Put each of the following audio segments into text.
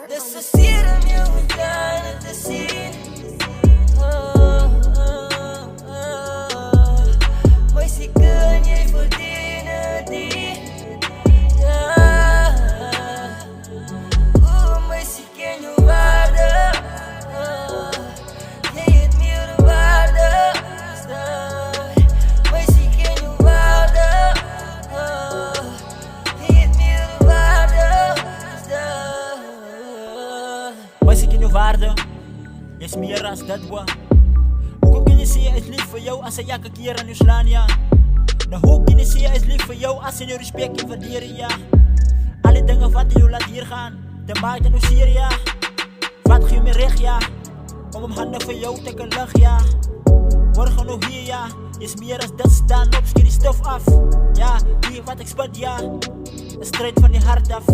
Dissocieer me ontstaan te zien. Maar ze kun je verdienen die. Maar ze ken je waarde. Je hebt meer waarde. Maar ze ken je waarde. Je hebt meer waarde. Maar ze ken je waarde. Je is meer als dat wa. Hoe kun je zien is lief voor jou als ze jakken keer aan je slaan ja. Nou hoe kun je zien is lief voor jou als ze je respect in waarderen ja. Alle dingen wat je laat hier gaan, de maakt en hoe sier ja. Wat geef me recht ja, om handen voor jou te kunnen lucht ja. Morgen nog hier ja, is meer als dat staan op, schiet die stof af. Ja, hier wat ik spot ja, een strijd van die hart af.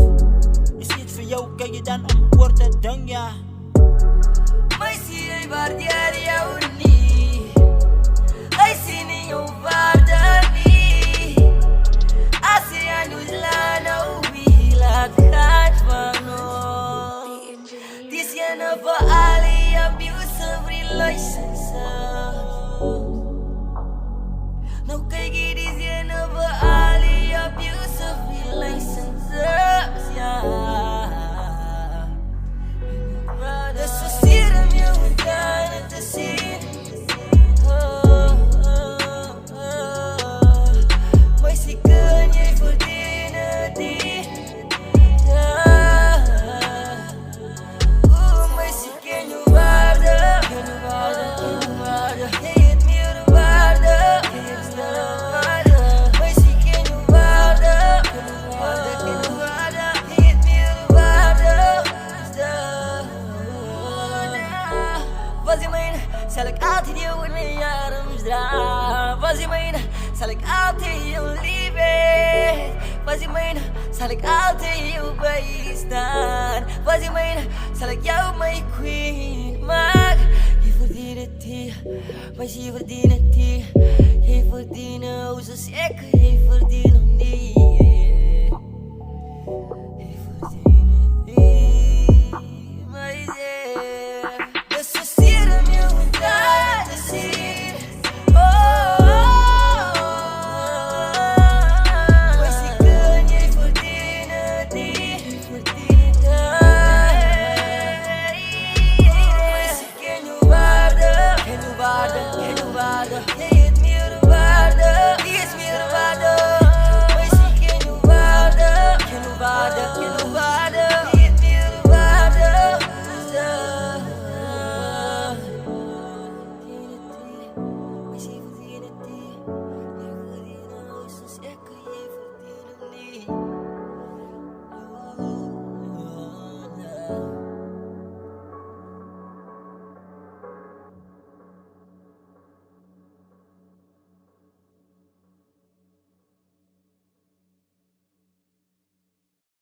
Is iets voor jou, kijk je dan om woord te doen ja. Maar zie je waardeer jou niet. Hij ziet niet jouw waarde niet. Als je aan je slaan, nou wie laat gaat van ons. Dit is je voor alle abusive relations. Nou kijk je, dit is je voor alle abusive relations. Ja. Dissocieer me ontstaan te zien. Maar ze kun je verdienen die. Maar ze ken je waarde. Je hebt meer waarde. Maar ze ken je waarde. Je hebt meer waarde. Was je mijn, zal ik altijd jou in mijn armen dragen. Was je mijn, zal ik altijd jou liefhebben. Was je mijn, zal ik altijd jou bijstaan. Was je mijn, zal ik jou mijn queen maken. Je verdient het hier, maar je verdient het hier. Je verdient het, hoe zo zeker, je verdient het niet.